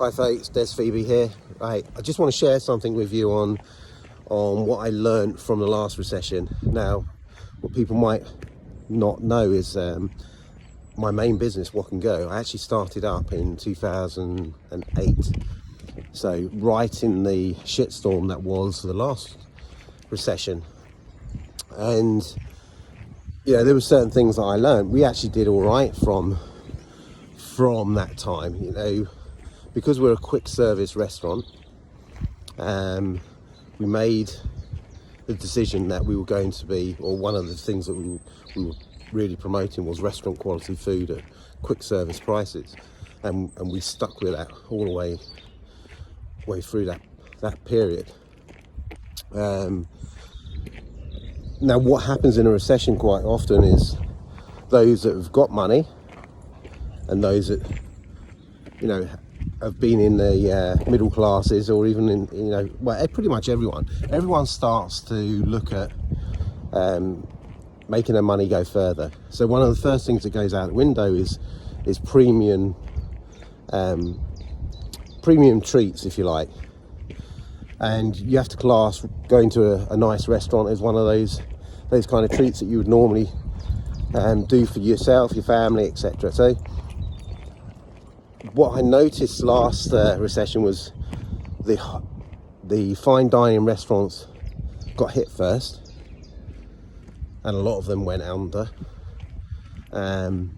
Hi folks, Des Phoebe here. Right, I just want to share something with you on what I learned from the last recession. Now, what people might not know is my main business, Walk and Go, I actually started up in 2008. So right in the shitstorm that was the last recession. And there were certain things that I learned. We actually did all right from that time, because we're a quick service restaurant. We made the decision that we were going to be, or one of the things that we were really promoting was restaurant quality food at quick service prices, and we stuck with that all the way through that period. Now what happens in a recession quite often is those that have got money and those that have been in the middle classes, or even in pretty much everyone starts to look at making their money go further. So one of the first things that goes out the window is premium treats, if you like. And you have to class going to a nice restaurant as one of those kind of treats that you would normally do for yourself, your family, etc. So what I noticed last recession was the fine dining restaurants got hit first, and a lot of them went under. And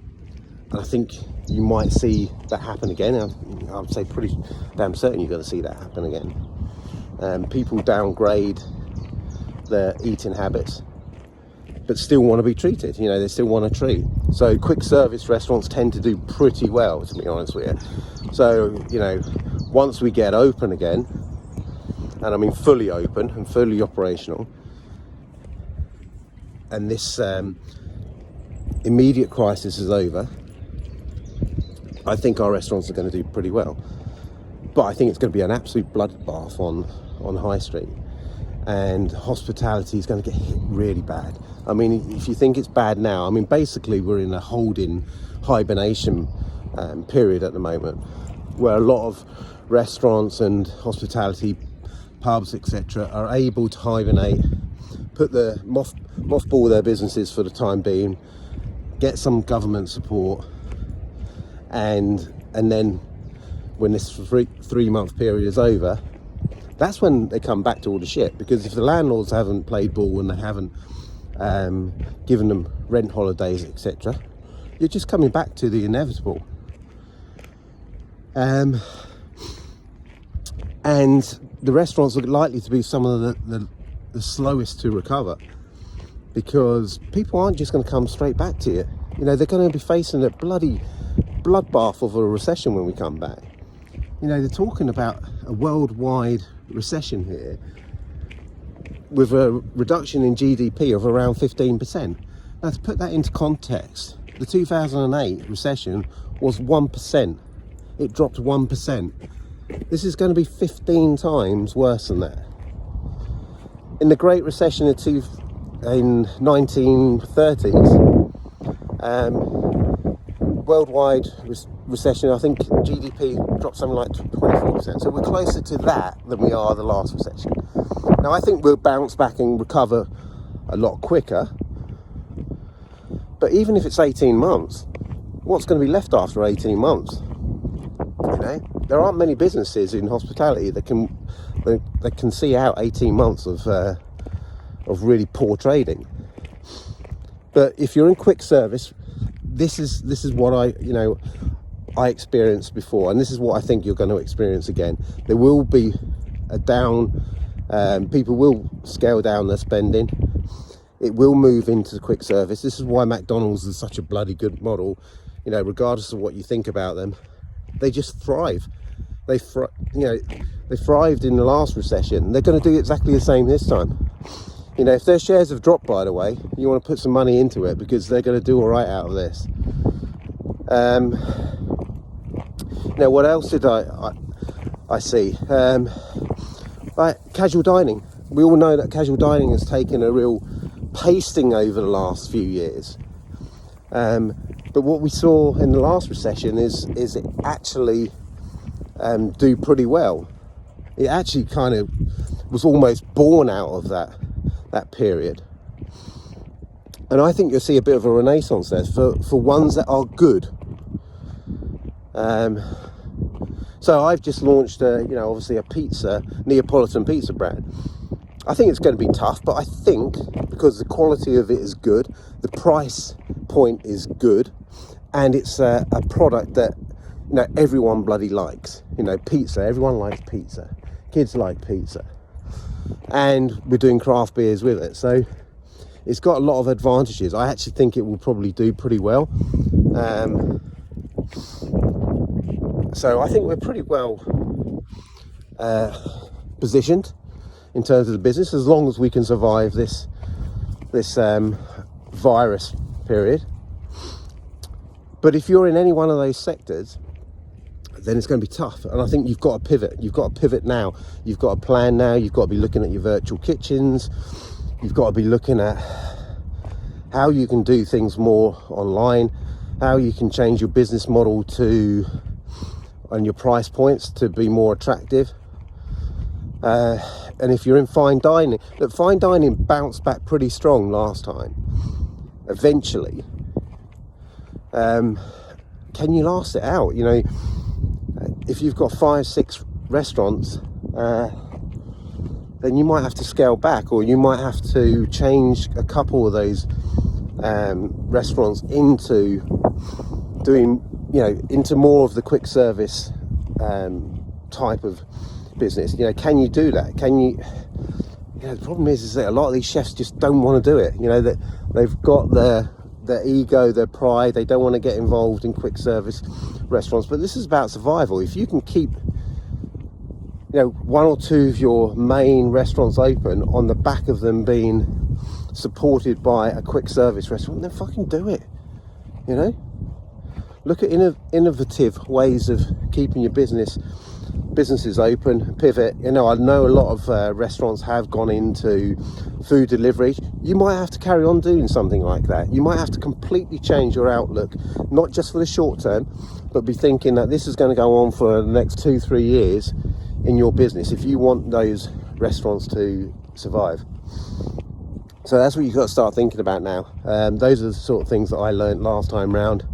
I think you might see that happen again. I would say pretty damn certain you're going to see that happen again. People downgrade their eating habits, but still want to be treated. They still want to treat. So quick service restaurants tend to do pretty well, to be honest with you. So once we get open again, and I mean fully open and fully operational, and this immediate crisis is over, I think our restaurants are going to do pretty well. But I think it's going to be an absolute bloodbath on High Street, and hospitality is going to get hit really bad. I mean, if you think it's bad now, I mean, basically we're in a holding hibernation period at the moment, where a lot of restaurants and hospitality, pubs, etc., are able to hibernate, put the mothball their businesses for the time being, get some government support, and then when this 3-month period is over, that's when they come back to all the shit. Because if the landlords haven't played ball and they haven't given them rent holidays, etc., you're just coming back to the inevitable. And the restaurants are likely to be some of the slowest to recover, because people aren't just going to come straight back to you. They're going to be facing a bloody bloodbath of a recession when we come back. They're talking about a worldwide recession here, with a reduction in GDP of around 15%. Now, to put that into context, the 2008 recession was 1%. It dropped 1%. This is going to be 15 times worse than that. In the Great Recession in 1930s, worldwide recession, I think GDP dropped something like 24%. So we're closer to that than we are the last recession. Now, I think we'll bounce back and recover a lot quicker. But even if it's 18 months, what's going to be left after 18 months? There aren't many businesses in hospitality that can see out 18 months of really poor trading. But if you're in quick service, this is what I experienced before, and this is what I think you're going to experience again. There will be a down. People will scale down their spending. It will move into th service. This is why McDonald's is such a bloody good model. Regardless of what you think about them, they just thrive. They thrived in the last recession. They're going to do exactly the same this time. If their shares have dropped, by the way, you want to put some money into it, because they're going to do all right out of this. Now, what else did I see? Casual dining. We all know that casual dining has taken a real pasting over the last few years. But what we saw in the last recession is it actually do pretty well. It actually kind of was almost born out of that period. And I think you'll see a bit of a renaissance there for ones that are good. So I've just launched obviously a Neapolitan pizza brand. I think it's going to be tough, but I think because the quality of it is good, the price point is good, and it's a product that everyone bloody likes. Pizza, everyone likes pizza. Kids like pizza. And we're doing craft beers with it. So it's got a lot of advantages. I actually think it will probably do pretty well. So I think we're pretty well positioned in terms of the business, as long as we can survive this virus period. But if you're in any one of those sectors, then it's going to be tough. And I think you've got to pivot. You've got to pivot now. You've got to plan now. You've got to be looking at your virtual kitchens. You've got to be looking at how you can do things more online, how you can change your business model and your price points to be more attractive. And if you're in fine dining, look, fine dining bounced back pretty strong last time. Eventually, can you last it out? If you've got 5-6 restaurants, then you might have to scale back, or you might have to change a couple of those restaurants into doing, into more of the quick service type of business. Can you do that? Can you? The problem is that a lot of these chefs just don't want to do it. That they've got their ego, their pride. They don't want to get involved in quick service restaurants. But this is about survival. If you can keep, one or two of your main restaurants open on the back of them being supported by a quick service restaurant, then fucking do it. Look at innovative ways of keeping your businesses open, pivot. I know a lot of restaurants have gone into food delivery. You might have to carry on doing something like that. You might have to completely change your outlook, not just for the short term, but be thinking that this is going to go on for the next 2-3 years in your business if you want those restaurants to survive. So that's what you've got to start thinking about now. Those are the sort of things that I learned last time round.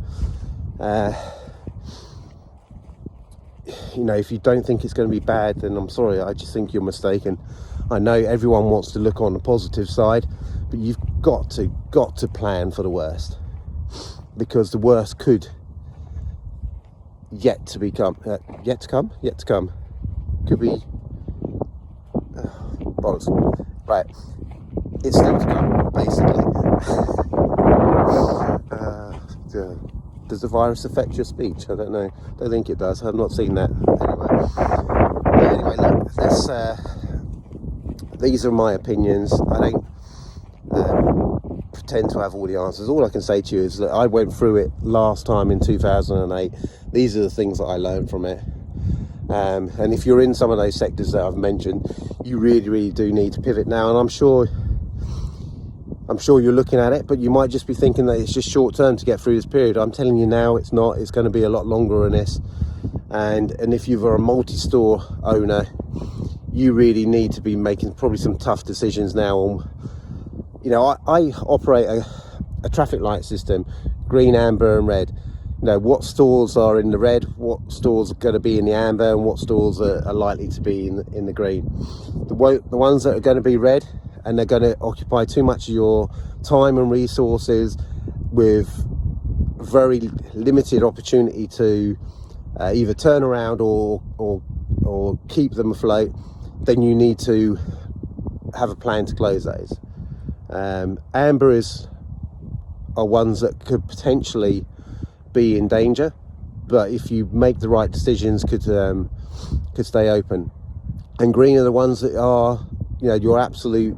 If you don't think it's going to be bad, then I'm sorry, I just think you're mistaken. I know everyone wants to look on the positive side, but you've got to plan for the worst, because the worst could yet to come. Could be bollocks. Right, it's still to come, basically. Does the virus affect your speech? I don't know. I don't think it does. I've not seen that. Anyway, look, these are my opinions. I don't pretend to have all the answers. All I can say to you is that I went through it last time in 2008. These are the things that I learned from it. And if you're in some of those sectors that I've mentioned, you really, really do need to pivot now. And I'm sure you're looking at it, but you might just be thinking that it's just short term to get through this period. I'm telling you now, it's not. It's going to be a lot longer than this. And if you're a multi-store owner, you really need to be making probably some tough decisions now on, I operate a traffic light system, green, amber and red. What stores are in the red, what stores are going to be in the amber, and what stores are likely to be in the green. The ones that are going to be red, and they're going to occupy too much of your time and resources with very limited opportunity to either turn around or keep them afloat, then you need to have a plan to close those. Amber are ones that could potentially be in danger, but if you make the right decisions, could stay open. And green are the ones that are, your absolute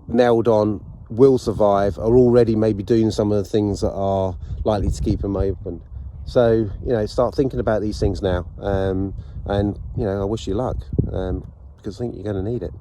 nailed on, will survive, are already maybe doing some of the things that are likely to keep them open. So, start thinking about these things now. And, I wish you luck, because I think you're going to need it.